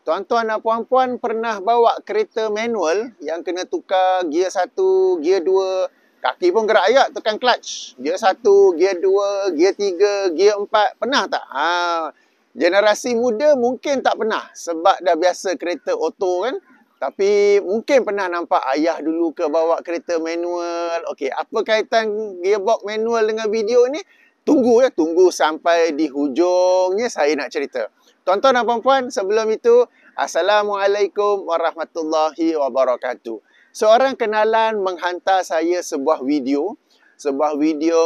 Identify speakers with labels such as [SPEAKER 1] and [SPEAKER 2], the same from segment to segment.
[SPEAKER 1] Tuan-tuan dan puan-puan pernah bawa kereta manual yang kena tukar gear 1, gear 2, kaki pun gerak ayat tekan clutch. Gear 1, gear 2, gear 3, gear 4. Pernah tak? Generasi muda mungkin tak pernah sebab dah biasa kereta auto kan. Tapi mungkin pernah nampak ayah dulu ke bawa kereta manual. Okey, apa kaitan gearbox manual dengan video ni? Tunggu sampai di hujungnya saya nak cerita. Tuan-tuan dan puan-puan, sebelum itu, Assalamualaikum warahmatullahi wabarakatuh. Seorang kenalan menghantar saya sebuah video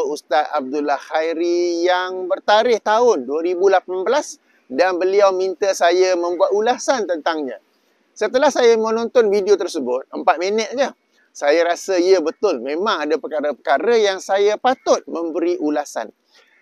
[SPEAKER 1] Ustaz Abdullah Khairi yang bertarikh tahun 2018 dan beliau minta saya membuat ulasan tentangnya. Setelah saya menonton video tersebut, 4 minit je, saya rasa ya betul, memang ada perkara-perkara yang saya patut memberi ulasan.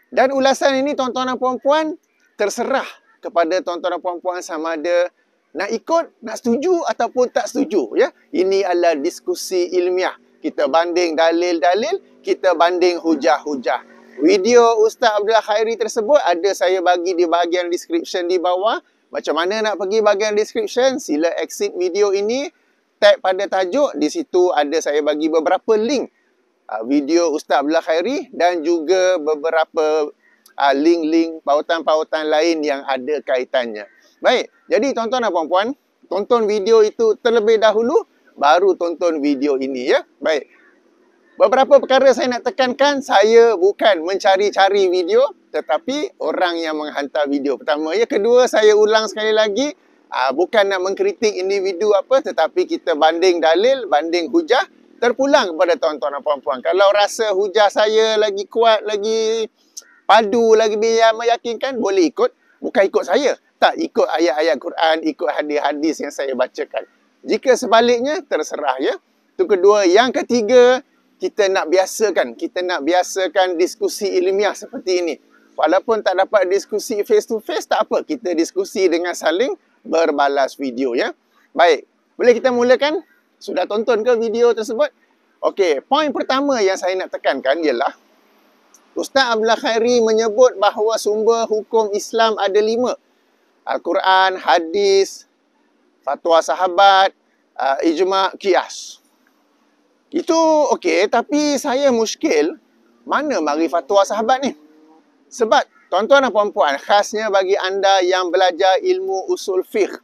[SPEAKER 1] Dan ulasan ini tuan-tuan dan puan-puan terserah kepada tuan-tuan dan puan-puan sama ada nak ikut, nak setuju ataupun tak setuju. Ya? Ini adalah diskusi ilmiah. Kita banding dalil-dalil, kita banding hujah-hujah. Video Ustaz Abdullah Khairi tersebut ada saya bagi di bahagian description di bawah. Macam mana nak pergi bahagian description? Sila exit video ini, tag pada tajuk. Di situ ada saya bagi beberapa link video Ustaz Abdullah Khairi dan juga beberapa link-link pautan-pautan lain yang ada kaitannya. Baik, jadi tuan-tuan dan puan-puan, tonton video itu terlebih dahulu, baru tonton video ini ya. Baik, beberapa perkara saya nak tekankan, saya bukan mencari-cari video, tetapi orang yang menghantar video pertama. Ya, kedua, saya ulang sekali lagi, bukan nak mengkritik individu apa, tetapi kita banding dalil, banding hujah, terpulang kepada tuan-tuan dan puan-puan. Kalau rasa hujah saya lagi kuat, lagi padu, lagi meyakinkan, boleh ikut. Bukan ikut saya. Tak, ikut ayat-ayat Quran, ikut hadis-hadis yang saya bacakan. Jika sebaliknya, terserah ya. Itu kedua. Yang ketiga, kita nak biasakan diskusi ilmiah seperti ini. Walaupun tak dapat diskusi face to face, tak apa. Kita diskusi dengan saling berbalas video ya. Baik, boleh kita mulakan? Sudah tonton ke video tersebut? Okey, poin pertama yang saya nak tekankan ialah Ustaz Abdullah Khairi menyebut bahawa sumber hukum Islam ada 5. Al-Quran, hadis, fatwa sahabat, ijma' qiyas. Itu okey, tapi saya muskil mana mari fatwa sahabat ni? Sebab tuan-tuan dan puan-puan, khasnya bagi anda yang belajar ilmu usul fiqh,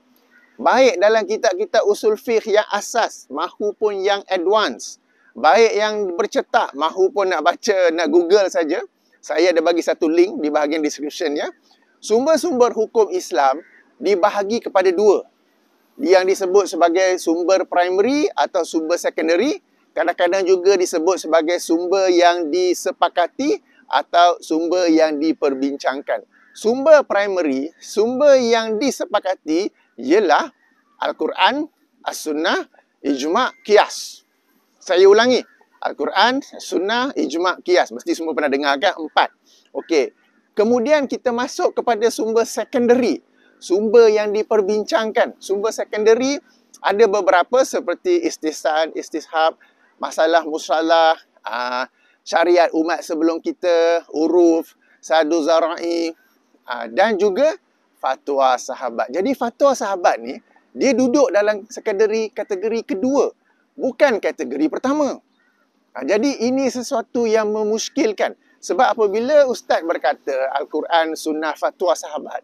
[SPEAKER 1] baik dalam kitab-kitab usul fiqh yang asas mahupun yang advance, baik yang bercetak mahupun nak baca, nak Google saja, saya ada bagi satu link di bahagian description ya. Sumber-sumber hukum Islam dibahagi kepada 2. Yang disebut sebagai sumber primary atau sumber secondary, kadang-kadang juga disebut sebagai sumber yang disepakati atau sumber yang diperbincangkan. Sumber primary, sumber yang disepakati ialah Al-Quran, As-Sunnah, Ijma' Qiyas. Saya ulangi, Al-Quran, Sunnah, Ijma' Qiyas. Mesti semua pernah dengar kan? 4. Okey. Kemudian kita masuk kepada sumber secondary. Sumber yang diperbincangkan. Sumber secondary ada beberapa seperti istihsan, istishab, masalah musalah, syariat umat sebelum kita, uruf, sadu zara'i, dan juga fatwa sahabat. Jadi fatwa sahabat ni, dia duduk dalam kategori kedua. Bukan kategori pertama. Jadi ini sesuatu yang memuskilkan. Sebab apabila Ustaz berkata Al-Quran, Sunnah, Fatwa Sahabat,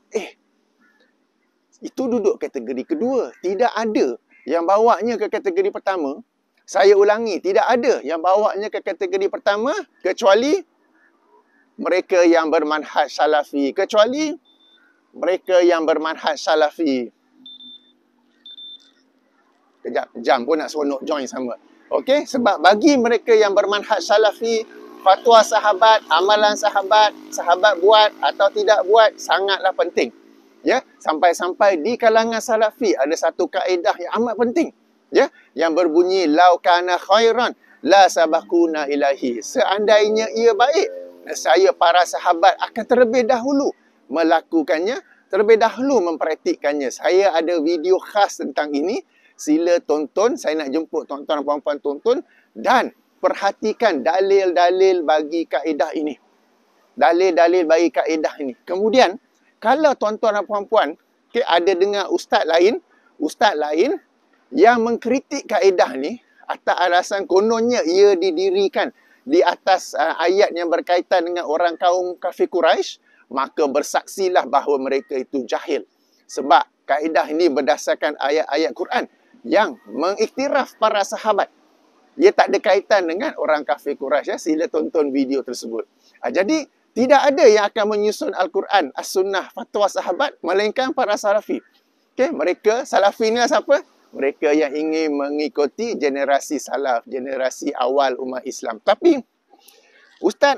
[SPEAKER 1] itu duduk kategori kedua. Tidak ada yang bawanya ke kategori pertama. Saya ulangi, tidak ada yang bawanya ke kategori pertama kecuali mereka yang bermanhaj salafi. Kejap, jam pun nak seronok join sama. Okey, sebab bagi mereka yang bermanhaj salafi, fatwa sahabat, amalan sahabat, sahabat buat atau tidak buat sangatlah penting. Ya, sampai-sampai di kalangan salafi ada satu kaedah yang amat penting, ya, yang berbunyi lau kana khairan la sabaquna ilahi. Seandainya ia baik, saya para sahabat akan terlebih dahulu melakukannya, terlebih dahulu mempraktikkannya. Saya ada video khas tentang ini. Sila tonton, saya nak jemput tuan-tuan dan puan-puan tonton dan perhatikan dalil-dalil bagi kaedah ini. Dalil-dalil bagi kaedah ini. Kemudian, kalau tuan-tuan dan puan-puan Okay, ada dengar ustaz lain yang mengkritik kaedah ni atas alasan kononnya ia didirikan di atas ayat yang berkaitan dengan orang kaum kafir Quraisy, maka bersaksilah bahawa mereka itu jahil. Sebab kaedah ini berdasarkan ayat-ayat Quran yang mengiktiraf para sahabat. Ia tak ada kaitan dengan orang kafir Quraisy. Sila tonton video tersebut. Jadi, tidak ada yang akan menyusun Al-Quran, As-Sunnah, fatwa sahabat, melainkan para salafi. Okay, mereka, salafi ni siapa? Mereka yang ingin mengikuti generasi salaf, generasi awal umat Islam. Tapi, Ustaz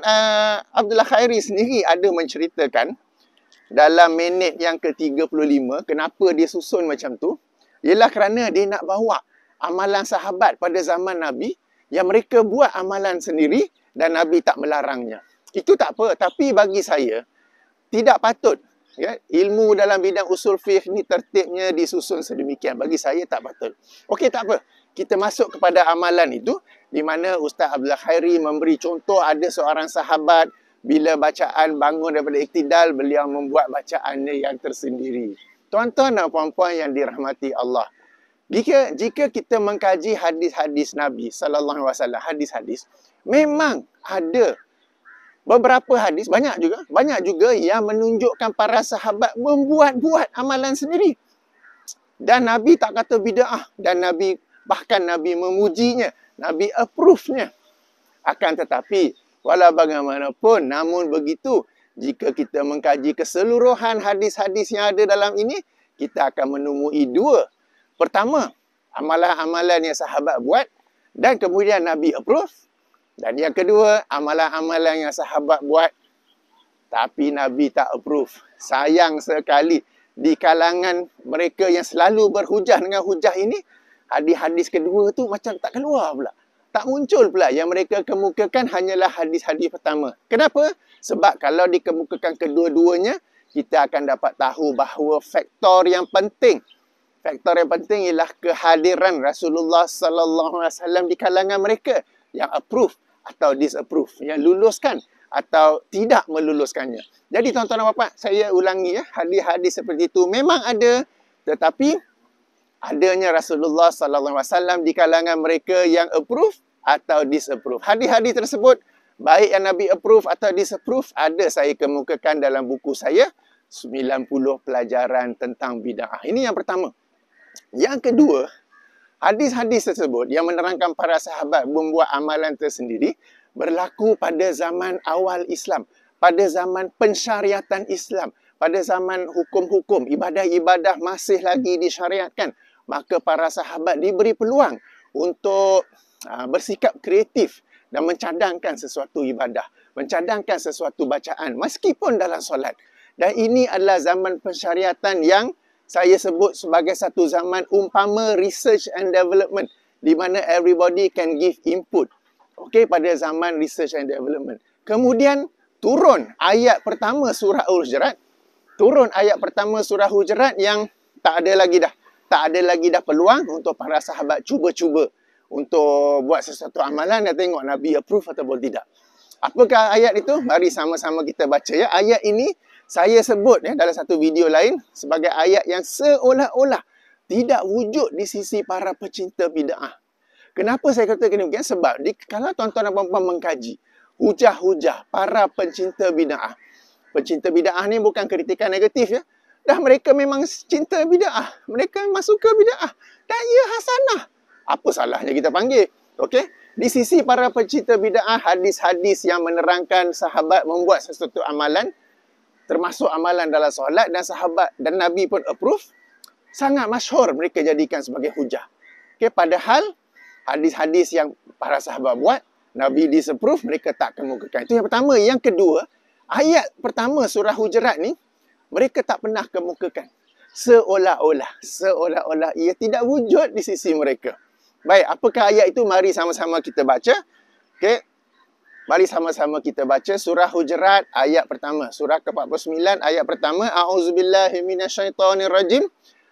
[SPEAKER 1] Abdullah Khairi sendiri ada menceritakan dalam minit yang ke-35, kenapa dia susun macam tu, ialah kerana dia nak bawa amalan sahabat pada zaman Nabi yang mereka buat amalan sendiri dan Nabi tak melarangnya. Itu tak apa, tapi bagi saya tidak patut ya, ilmu dalam bidang usul fiqh ni tertibnya disusun sedemikian. Bagi saya tak patut. Okey, tak apa. Kita masuk kepada amalan itu di mana Ustaz Abdullah Khairi memberi contoh ada seorang sahabat bila bacaan bangun daripada iktidal, beliau membuat bacaannya yang tersendiri. Tuan-tuan dan puan-puan yang dirahmati Allah. Jika kita mengkaji hadis-hadis Nabi sallallahu alaihi wasallam, hadis-hadis, memang ada beberapa hadis, banyak juga yang menunjukkan para sahabat membuat-buat amalan sendiri. Dan Nabi tak kata bid'ah, dan bahkan Nabi memujinya, Nabi approve-nya. Akan tetapi, walau bagaimanapun, namun begitu, jika kita mengkaji keseluruhan hadis-hadis yang ada dalam ini, kita akan menemui dua. Pertama, amalan-amalan yang sahabat buat dan kemudian Nabi approve. Dan yang kedua, amalan-amalan yang sahabat buat tapi Nabi tak approve. Sayang sekali di kalangan mereka yang selalu berhujah dengan hujah ini, hadis-hadis kedua tu macam tak keluar pula. Tak muncul pula. Yang mereka kemukakan hanyalah hadis-hadis pertama. Kenapa? Sebab kalau dikemukakan kedua-duanya, kita akan dapat tahu bahawa faktor yang penting ialah kehadiran Rasulullah sallallahu alaihi wasallam di kalangan mereka yang approve atau disapprove, yang luluskan atau tidak meluluskannya. Jadi tuan-tuan dan puan-puan, saya ulangi ya, hadis-hadis seperti itu memang ada, tetapi adanya Rasulullah sallallahu alaihi wasallam di kalangan mereka yang approve atau disapprove. Hadis-hadis tersebut baik yang Nabi approve atau disapprove ada saya kemukakan dalam buku saya 90 pelajaran tentang bid'ah. Ini yang pertama. Yang kedua, hadis-hadis tersebut yang menerangkan para sahabat membuat amalan tersendiri berlaku pada zaman awal Islam, pada zaman pensyariatan Islam, pada zaman hukum-hukum, ibadah-ibadah masih lagi disyariatkan. Maka para sahabat diberi peluang untuk bersikap kreatif dan mencadangkan sesuatu ibadah, mencadangkan sesuatu bacaan meskipun dalam solat. Dan ini adalah zaman pensyariatan yang saya sebut sebagai satu zaman umpama research and development, di mana everybody can give input. Okey, pada zaman research and development. Kemudian turun ayat pertama surah Al-Hujurat. Turun ayat pertama surah Hujurat yang tak ada lagi dah peluang untuk para sahabat cuba-cuba untuk buat sesuatu amalan dan tengok Nabi approve ataupun tidak. Apakah ayat itu? Mari sama-sama kita baca ya. Ayat ini saya sebut ya dalam satu video lain sebagai ayat yang seolah-olah tidak wujud di sisi para pecinta bid'ah. Kenapa saya kata demikian? Sebab kalau tuan-tuan dan puan-puan mengkaji hujah-hujah para pencinta bid'ah. Pencinta bid'ah ni bukan kritikan negatif ya. Dah mereka memang cinta bid'ah. Mereka memang suka bid'ah. Dan ia hasanah. Apa salahnya kita panggil? Okey? Di sisi para pencinta bid'ah, hadis-hadis yang menerangkan sahabat membuat sesuatu amalan, termasuk amalan dalam solat, dan sahabat dan Nabi pun approve, sangat masyhur mereka jadikan sebagai hujah. Okay, padahal hadis-hadis yang para sahabat buat, Nabi disapprove, mereka tak kemukakan. Itu yang pertama. Yang kedua, ayat pertama surah Hujurat ni, mereka tak pernah kemukakan. Seolah-olah ia tidak wujud di sisi mereka. Baik, apakah ayat itu? Mari sama-sama kita baca. Okay. Mari sama-sama kita baca surah Hujurat ayat pertama. Surah ke-49 ayat pertama. A'udzubillahi minasyaitonirrajim.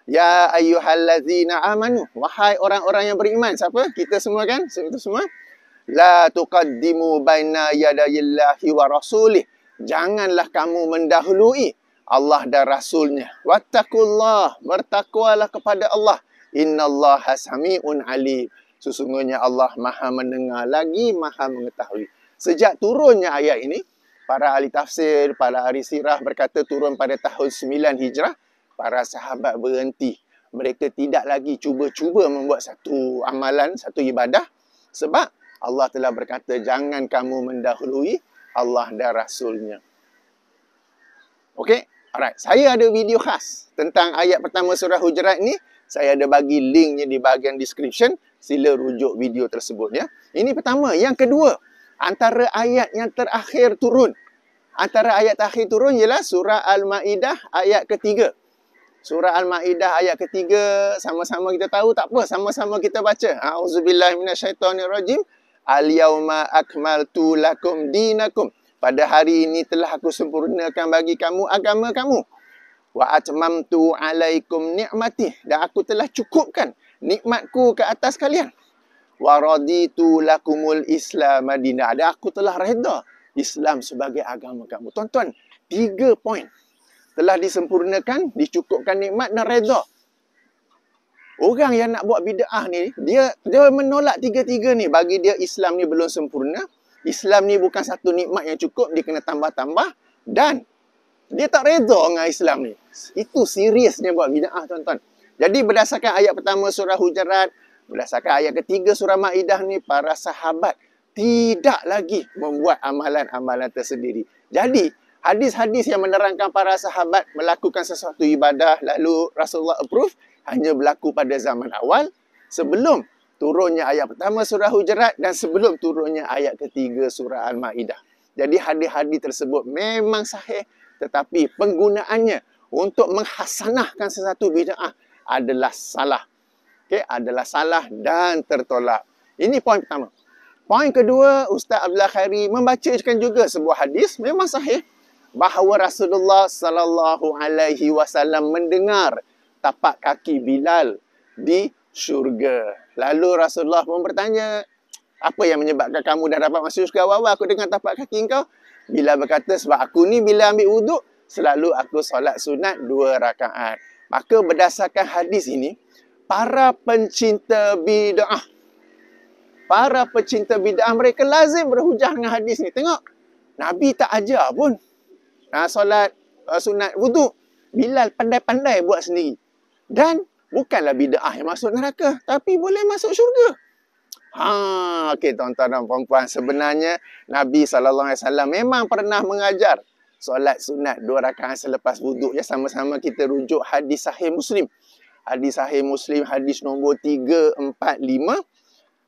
[SPEAKER 1] Ya ayyuhallazina amanu. Wahai orang-orang yang beriman. Siapa? Kita semua kan? Kita semua. La tuqaddimu baina yadayillahi wa rasulih. Janganlah kamu mendahului Allah dan Rasulnya. Wattaqullah, bertakwalah kepada Allah. Innallaha sami'un alim. Sesungguhnya Allah maha mendengar lagi maha mengetahui. Sejak turunnya ayat ini, para ahli tafsir, para ahli sirah berkata turun pada tahun 9 Hijrah, para sahabat berhenti. Mereka tidak lagi cuba-cuba membuat satu amalan, satu ibadah. Sebab Allah telah berkata, jangan kamu mendahului Allah dan Rasulnya. Okey? Alright. Saya ada video khas tentang ayat pertama surah Hujurat ni. Saya ada bagi linknya di bahagian description. Sila rujuk video tersebut ya. Ini pertama. Yang kedua, antara ayat yang terakhir turun. Antara ayat terakhir turun ialah surah Al-Ma'idah ayat ketiga. Surah Al-Ma'idah ayat ketiga, sama-sama kita tahu, tak apa, sama-sama kita baca. A'udzubillahi minasyaitonirrajim. Al-yawma akmaltu lakum dinakum. Pada hari ini telah aku sempurnakan bagi kamu agama kamu. Wa atmamtu alaikum ni'mati. Dan aku telah cukupkan nikmatku ke atas kalian. Wa raditu lakumul Islam madinah. Dan aku telah redha Islam sebagai agama kamu. Tuan-tuan, 3 poin. Telah disempurnakan, dicukupkan nikmat dan redha. Orang yang nak buat bid'ah ni, dia menolak tiga-tiga ni. Bagi dia Islam ni belum sempurna. Islam ni bukan satu nikmat yang cukup, dia kena tambah-tambah. Dan dia tak redha dengan Islam ni. Itu seriusnya buat bid'ah, tuan-tuan. Jadi berdasarkan ayat pertama surah Hujurat, berdasarkan ayat ketiga surah Ma'idah ni, para sahabat tidak lagi membuat amalan-amalan tersendiri. Jadi, hadis-hadis yang menerangkan para sahabat melakukan sesuatu ibadah lalu Rasulullah approve hanya berlaku pada zaman awal sebelum turunnya ayat pertama surah Hujurat dan sebelum turunnya ayat ketiga surah Al-Ma'idah. Jadi hadis-hadis tersebut memang sahih, tetapi penggunaannya untuk menghasanahkan sesuatu bid'ah adalah salah. Okey, adalah salah dan tertolak. Ini poin pertama. Poin kedua, Ustaz Abdullah Khairi membacakan juga sebuah hadis memang sahih bahawa Rasulullah sallallahu alaihi wasallam mendengar tapak kaki Bilal di syurga. Lalu Rasulullah pun bertanya, apa yang menyebabkan kamu dah dapat masuk syurga awal-awal? Aku dengar tapak kaki engkau. Bilal berkata, sebab aku ni bila ambil wuduk, selalu aku solat sunat 2 rakaat. Maka berdasarkan hadis ini, para pencinta bid'ah mereka lazim berhujah dengan hadis ni. Tengok, Nabi tak ajar pun solat sunat wuduk. Bilal pandai-pandai buat sendiri. Dan bukanlah bid'ah yang masuk neraka, tapi boleh masuk syurga. Okey tuan-tuan dan puan-puan, sebenarnya Nabi SAW memang pernah mengajar solat sunat 2 rakaat selepas wuduk. Ya, sama-sama kita rujuk hadis sahih Muslim. Hadis sahih Muslim, hadis nombor 345.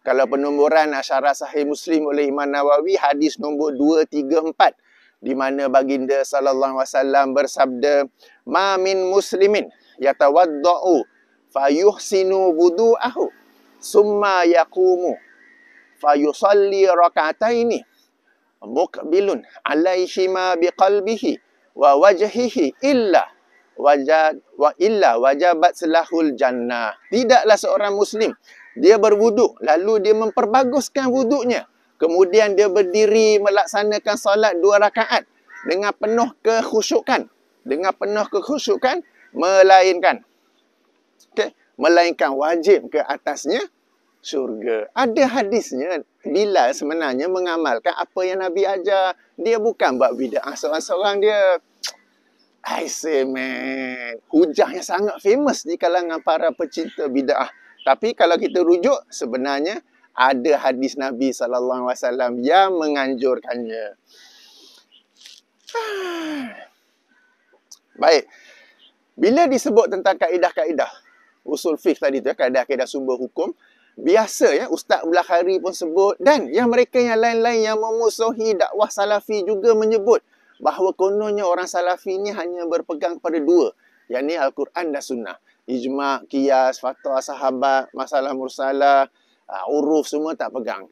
[SPEAKER 1] Kalau penomboran syarah sahih Muslim oleh Imam Nawawi, hadis nombor 234. Di mana baginda sallallahu alaihi wasallam bersabda, "Ma min muslimin yatawaddau fayuhsinu wudu'ahu summa yaqumu fayusalli rak'ataini muqbilun alaihima biqalbihi wa wajhihi illa wajabat selahul jannah." Tidaklah seorang muslim dia berwuduk lalu dia memperbaguskan wuduknya, kemudian dia berdiri melaksanakan solat 2 rakaat dengan penuh kekhusyukan, melainkan wajib ke atasnya syurga. Ada hadisnya, Bilal sebenarnya mengamalkan apa yang Nabi ajar. Dia bukan buat bid'ah seorang-seorang dia. I say man, hujahnya sangat famous di kalangan para pecinta bid'ah. Tapi kalau kita rujuk, sebenarnya ada hadis Nabi SAW yang menganjurkannya. Baik. Bila disebut tentang kaedah-kaedah usul fiqh tadi tu, kaedah-kaedah sumber hukum, biasa ya Ustaz Abdullah Khairi pun sebut, dan yang mereka yang lain-lain yang memusuhi dakwah salafi juga menyebut bahawa kononnya orang salafi ni hanya berpegang pada 2, yakni Al-Quran dan Sunnah. Ijma', qiyas, fatwa sahabat, masalah mursalah, uruf semua tak pegang.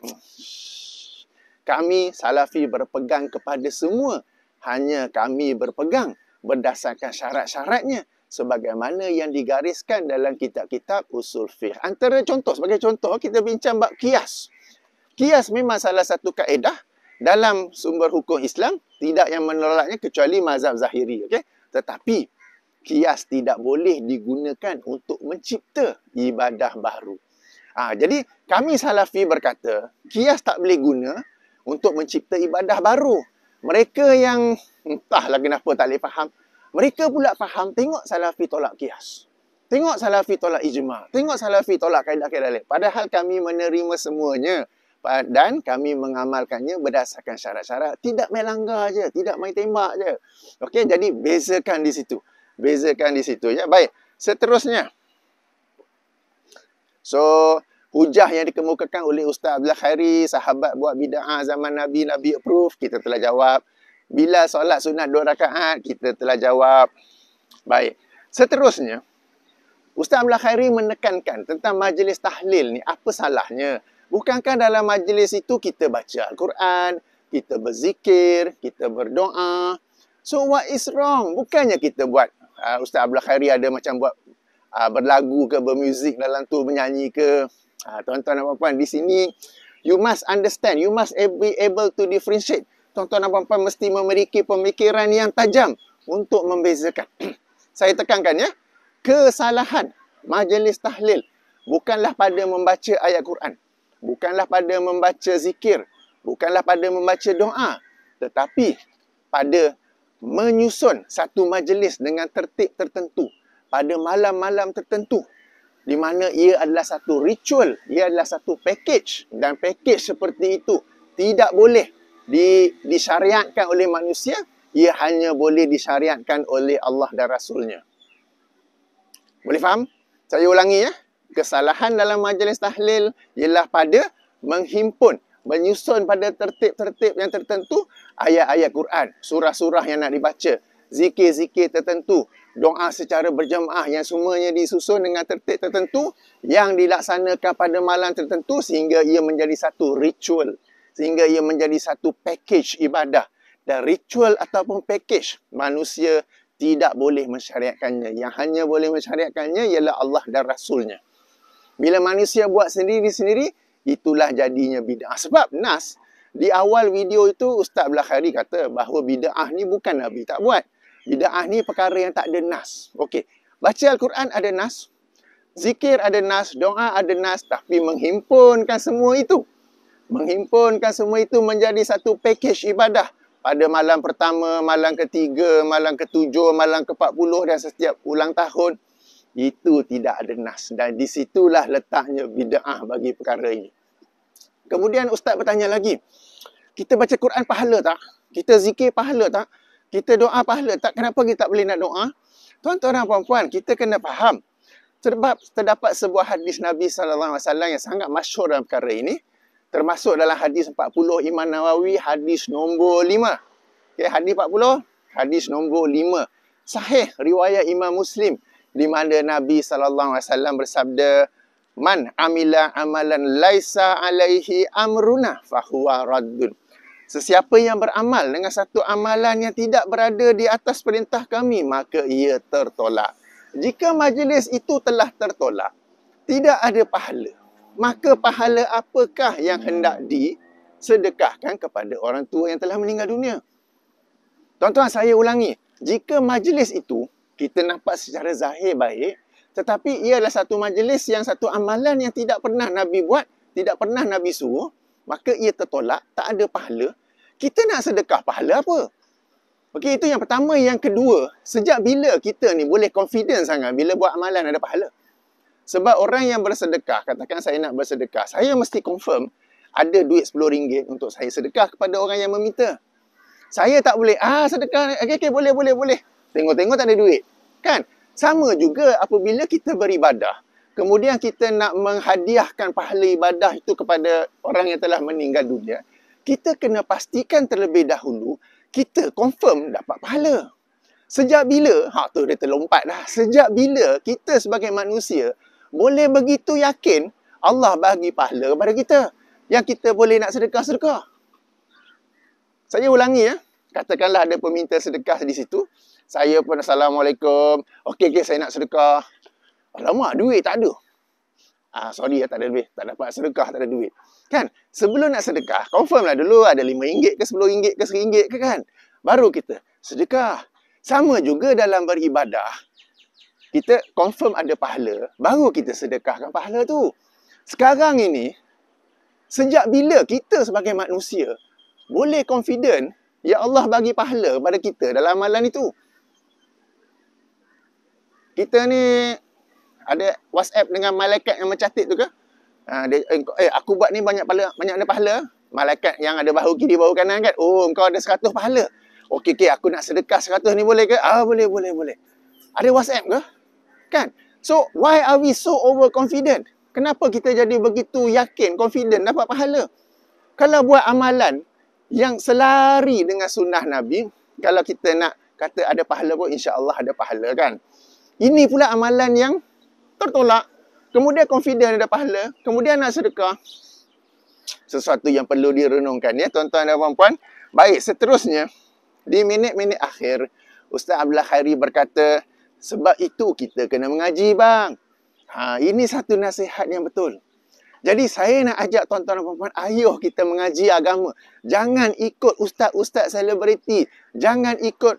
[SPEAKER 1] Kami salafi berpegang kepada semua. Hanya kami berpegang berdasarkan syarat-syaratnya sebagaimana yang digariskan dalam kitab-kitab usul fiqh. Sebagai contoh, kita bincang bab qiyas. Qiyas memang salah satu kaedah dalam sumber hukum Islam, tidak yang menolaknya kecuali mazhab Zahiri. Okay? Tetapi kias tidak boleh digunakan untuk mencipta ibadah baru. Jadi kami Salafi berkata, kias tak boleh guna untuk mencipta ibadah baru. Mereka yang entahlah kenapa tak boleh faham, mereka pula faham, tengok Salafi tolak kias. Tengok Salafi tolak ijma'. Tengok Salafi tolak kaedah-kaedah lain. Padahal kami menerima semuanya dan kami mengamalkannya berdasarkan syarat-syarat. Tidak main langgar je, tidak main tembak je. Okey, jadi bezakan di situ. Bezakan di situ ya. Baik, seterusnya. So, hujah yang dikemukakan oleh Ustaz Abdullah Khairi, sahabat buat bid'ah zaman Nabi, Nabi approve, kita telah jawab. Bila solat sunat 2 rakaat, kita telah jawab. Baik, seterusnya, Ustaz Abdullah Khairi menekankan tentang majlis tahlil ni, apa salahnya? Bukankah dalam majlis itu kita baca Al-Quran, kita berzikir, kita berdoa. So what is wrong? Bukannya kita buat, Ustaz Abdullah Khairi ada macam buat berlagu ke, bermuzik dalam tu, menyanyi ke. Tuan-tuan dan puan-puan, di sini you must understand, you must be able to differentiate. Tuan-tuan dan puan-puan mesti memiliki pemikiran yang tajam untuk membezakan. Saya tekankan ya, kesalahan majlis tahlil bukanlah pada membaca ayat Quran, bukanlah pada membaca zikir, bukanlah pada membaca doa, tetapi pada menyusun satu majlis dengan tertib tertentu pada malam-malam tertentu, di mana ia adalah satu ritual, ia adalah satu package, dan package seperti itu tidak boleh disyariatkan oleh manusia, ia hanya boleh disyariatkan oleh Allah dan Rasulnya. Boleh faham? Saya ulangi ya. Kesalahan dalam majlis tahlil ialah pada menghimpun, menyusun pada tertib-tertib yang tertentu ayat-ayat Quran, surah-surah yang nak dibaca, zikir-zikir tertentu, doa secara berjemaah yang semuanya disusun dengan tertib tertentu yang dilaksanakan pada malam tertentu sehingga ia menjadi satu ritual, sehingga ia menjadi satu package ibadah. Dan ritual ataupun package manusia tidak boleh mensyariatkannya. Yang hanya boleh mensyariatkannya ialah Allah dan Rasulnya. Bila manusia buat sendiri-sendiri, itulah jadinya bid'ah. Sebab nas, di awal video itu Ustaz Abdullah Khairi kata bahawa bid'ah ni bukan Nabi tak buat. Bid'ah ni perkara yang tak ada nas. Okey, baca Al-Quran ada nas, zikir ada nas, doa ada nas, tapi menghimpunkan semua itu, menjadi satu package ibadah pada malam pertama, malam ketiga, malam ketujuh, malam ke-40 dan setiap ulang tahun, itu tidak ada nas. Dan di situlah letaknya bid'ah bagi perkara ini. Kemudian Ustaz bertanya lagi, kita baca Quran pahala tak? Kita zikir pahala tak? Kita doa pahala tak? Kenapa kita tak boleh nak doa? Tuan-tuan dan puan-puan, kita kena faham. Sebab terdapat sebuah hadis Nabi SAW yang sangat masyhur dalam perkara ini. Termasuk dalam hadis 40 Imam Nawawi, hadis nombor 5. Okay, hadis 40, hadis nombor 5. Sahih riwayat Imam Muslim, di mana Nabi SAW bersabda, Man amila amalan laisa alaihi amruna fahuwa raddun. Sesiapa yang beramal dengan satu amalan yang tidak berada di atas perintah kami, maka ia tertolak. Jika majlis itu telah tertolak, tidak ada pahala, maka pahala apakah yang hendak disedekahkan kepada orang tua yang telah meninggal dunia? Tuan-tuan, saya ulangi. Jika majlis itu kita nampak secara zahir baik, tetapi ia adalah satu majlis yang satu amalan yang tidak pernah Nabi buat, tidak pernah Nabi suruh, maka ia tertolak, tak ada pahala. Kita nak sedekah pahala apa? Okey, itu yang pertama. Yang kedua, sejak bila kita ni boleh confident sangat bila buat amalan ada pahala? Sebab orang yang bersedekah, katakan saya nak bersedekah, saya mesti confirm ada duit RM10 untuk saya sedekah kepada orang yang meminta. Saya tak boleh, sedekah, okey, boleh. Tengok-tengok tak ada duit. Kan? Sama juga apabila kita beribadah, kemudian kita nak menghadiahkan pahala ibadah itu kepada orang yang telah meninggal dunia, kita kena pastikan terlebih dahulu, kita confirm dapat pahala. Sejak bila? Tu dia terlompat dah. Sejak bila kita sebagai manusia boleh begitu yakin Allah bagi pahala kepada kita, yang kita boleh nak sedekah-sedekah? Saya ulangi ya. Katakanlah ada peminta sedekah di situ. Saya pun Assalamualaikum. Okey, saya nak sedekah. Alamak, duit tak ada. Sorry tak ada duit. Tak dapat sedekah, tak ada duit. Kan? Sebelum nak sedekah, confirm lah dulu ada RM5 ke RM10 ke RM1 ke kan? Baru kita sedekah. Sama juga dalam beribadah. Kita confirm ada pahala, baru kita sedekahkan pahala tu. Sekarang ini, sejak bila kita sebagai manusia boleh confident ya Allah bagi pahala pada kita dalam amalan itu? Kita ni ada WhatsApp dengan malaikat yang mencatat tu ke? Aku buat ni banyak ada pahala. Malaikat yang ada bahu kiri, bahu kanan kan? Oh, engkau ada 100 pahala. Okey, aku nak sedekah 100 ni boleh ke? Boleh. Ada WhatsApp ke? Kan? So, why are we so overconfident? Kenapa kita jadi begitu yakin, confident dapat pahala? Kalau buat amalan yang selari dengan sunnah Nabi, kalau kita nak kata ada pahala pun, insya-Allah ada pahala kan? Ini pula amalan yang tertolak. Kemudian confident ada pahala. Kemudian nak sedekah. Sesuatu yang perlu direnungkan ya tuan-tuan dan puan-puan. Baik, seterusnya di minit-minit akhir Ustaz Abdullah Khairi berkata, sebab itu kita kena mengaji bang. Ini satu nasihat yang betul. Jadi saya nak ajak tuan-tuan dan puan-puan, ayo kita mengaji agama. Jangan ikut ustaz-ustaz selebriti. Jangan ikut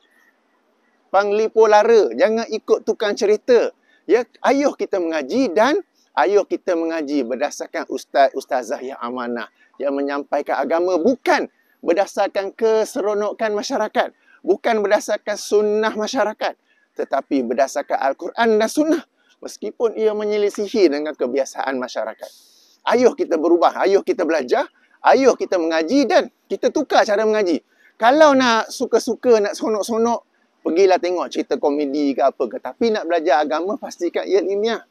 [SPEAKER 1] panglipo lara. Jangan ikut tukang cerita. Ya, ayo kita mengaji dan ayo kita mengaji berdasarkan ustaz-ustazah yang amanah, yang menyampaikan agama, bukan berdasarkan keseronokan masyarakat, bukan berdasarkan sunnah masyarakat, tetapi berdasarkan Al-Quran dan sunnah, meskipun ia menyelisihi dengan kebiasaan masyarakat. Ayo kita berubah, ayo kita belajar, ayo kita mengaji dan kita tukar cara mengaji. Kalau nak suka-suka, nak sonok-sonok, pergilah tengok cerita komedi ke apa ke. Tapi nak belajar agama, pastikan ia ilmiah.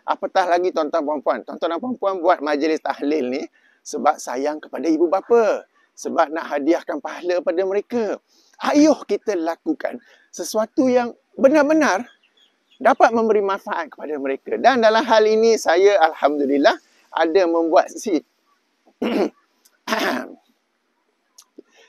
[SPEAKER 1] Apatah lagi tuan-tuan puan-puan. Tuan-tuan dan puan-puan buat majlis tahlil ni sebab sayang kepada ibu bapa. Sebab nak hadiahkan pahala pada mereka. Ayo kita lakukan sesuatu yang benar-benar dapat memberi manfaat kepada mereka. Dan dalam hal ini saya alhamdulillah ada membuat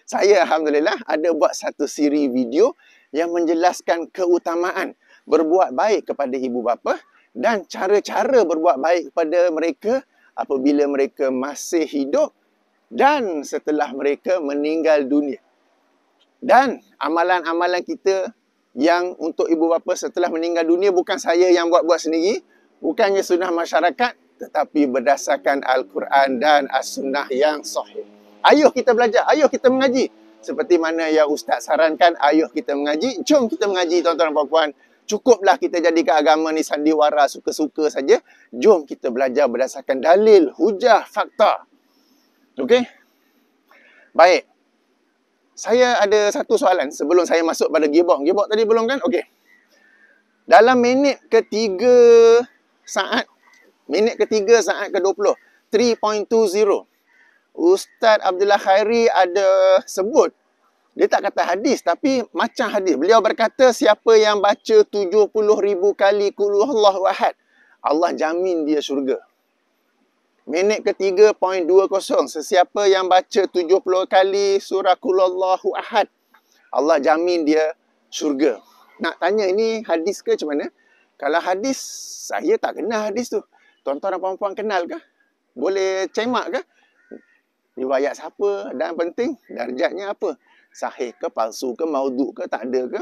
[SPEAKER 1] saya alhamdulillah ada buat satu siri video yang menjelaskan keutamaan berbuat baik kepada ibu bapa dan cara-cara berbuat baik kepada mereka apabila mereka masih hidup dan setelah mereka meninggal dunia. Dan amalan-amalan kita yang untuk ibu bapa setelah meninggal dunia bukan saya yang buat-buat sendiri, bukannya sunnah masyarakat, tetapi berdasarkan Al-Quran dan As-Sunnah yang sahih. Ayo kita belajar, ayo kita mengaji. Seperti mana yang Ustaz sarankan, ayo kita mengaji. Jom kita mengaji tuan-tuan dan puan-puan. Cukuplah kita jadikan agama ni sandiwara suka-suka saja. Jom kita belajar berdasarkan dalil, hujah, fakta. Okey? Baik. Saya ada satu soalan sebelum saya masuk pada gearbox. Gearbox tadi belum kan? Okey. Dalam minit ketiga saat ke-20, 3.20, Ustaz Abdullah Khairi ada sebut, dia tak kata hadis, tapi macam hadis. Beliau berkata, siapa yang baca 70,000 kali Qul Huwallahu Ahad, Allah jamin dia syurga. Minit ke-3.20, sesiapa yang baca 70 kali surah Qul Huwallahu Ahad, Allah jamin dia syurga. Nak tanya, ini hadis ke macam mana? Kalau hadis, saya tak kenal hadis tu. Tuan-tuan dan puan-puan kenal ke? Boleh cemak ke? Riwayat siapa? Dan penting, darjatnya apa? Sahih ke, palsu ke, maudhu ke, tak ada ke?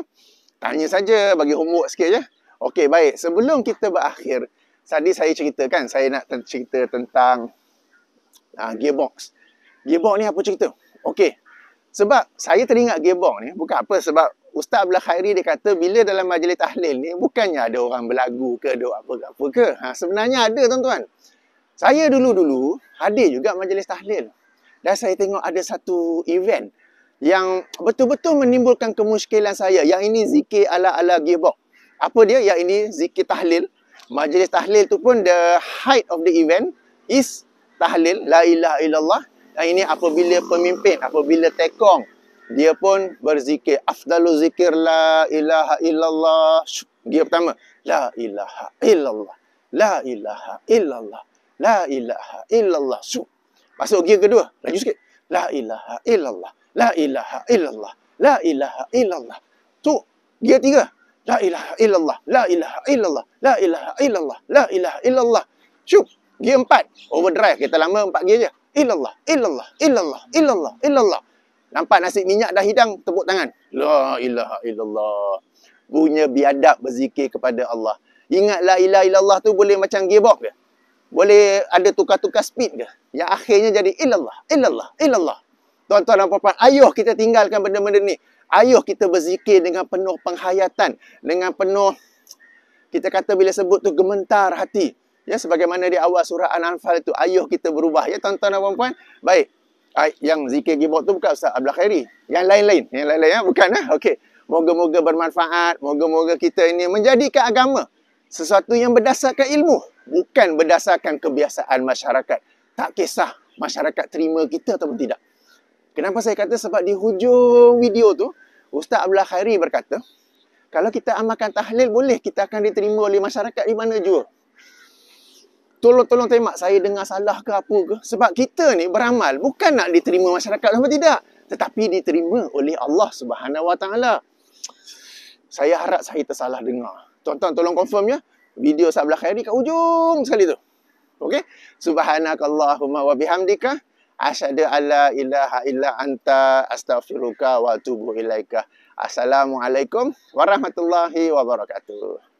[SPEAKER 1] Tanya saja, bagi homework sikit je. Okey, baik. Sebelum kita berakhir, tadi saya ceritakan, saya nak cerita tentang gearbox. Gearbox ni apa cerita? Okey. Sebab saya teringat gearbox ni, bukan apa, sebab Ustaz Abdullah Khairi dia kata, bila dalam majlis tahlil ni, bukannya ada orang berlagu ke, ada apa ke. Sebenarnya ada, tuan-tuan. Saya dulu-dulu hadir juga majlis tahlil. Dan saya tengok ada satu event yang betul-betul menimbulkan kemusykilan saya. Yang ini zikir ala-ala gearbox. Apa dia? Yang ini zikir tahlil. Majlis tahlil tu pun the height of the event is tahlil, la ilaha illallah. Dan ini apabila pemimpin, apabila tekong, dia pun berzikir. Afdalu zikir la ilaha illallah. Dia pertama, la ilaha illallah. La ilaha illallah. La ilaha illallah. Masuk gear kedua, laju sikit. La ilaha illallah. La ilaha illallah. La ilaha illallah. Tu, gear tiga. La ilaha illallah. La ilaha illallah. La ilaha illallah. La ilaha illallah. Syuk. Gear 4. Overdrive. Kita lama 4 gear je. Illallah. Illallah. Illallah. Illallah. Illallah. Nampak nasi minyak dah hidang, tepuk tangan. La ilaha illallah. Punya biadab berzikir kepada Allah. Ingat la ilaha illallah tu boleh macam gearbox ke? Boleh ada tukar-tukar speed ke? Yang akhirnya jadi illallah, illallah, illallah. Tuan-tuan dan puan-puan, ayuh kita tinggalkan benda-benda ni. Ayuh kita berzikir dengan penuh penghayatan. Dengan penuh, kita kata bila sebut tu gementar hati. Ya, sebagaimana di awal surah Al-Anfal tu, ayuh kita berubah. Ya, tuan-tuan dan puan-puan. Baik. Yang zikir gearbox tu bukan Ustaz Abdul Khairi. Yang lain-lain. Yang lain-lain, ya? Bukan, ya? Okey. Moga-moga bermanfaat. Moga-moga kita ini menjadikan agama sesuatu yang berdasarkan ilmu. Bukan berdasarkan kebiasaan masyarakat. Tak kisah masyarakat terima kita ataupun tidak. Kenapa saya kata? Sebab di hujung video tu, Ustaz Abdul Khairi berkata, kalau kita amalkan tahlil, boleh kita akan diterima oleh masyarakat di mana jua. Tolong temak saya dengar salah ke apa ke. Sebab kita ni beramal bukan nak diterima masyarakat atau tidak. Tetapi diterima oleh Allah Subhanahu Wa Taala. Saya harap saya tersalah dengar. Tuan-tuan tolong confirm ya. Video Ustaz Abdul Khairi kat ujung sekali tu. Okey? Subhanakallahumma wa bihamdika asyhadu alla ilaha illa anta astaghfiruka wa atubu ilaika. Assalamualaikum warahmatullahi wabarakatuh.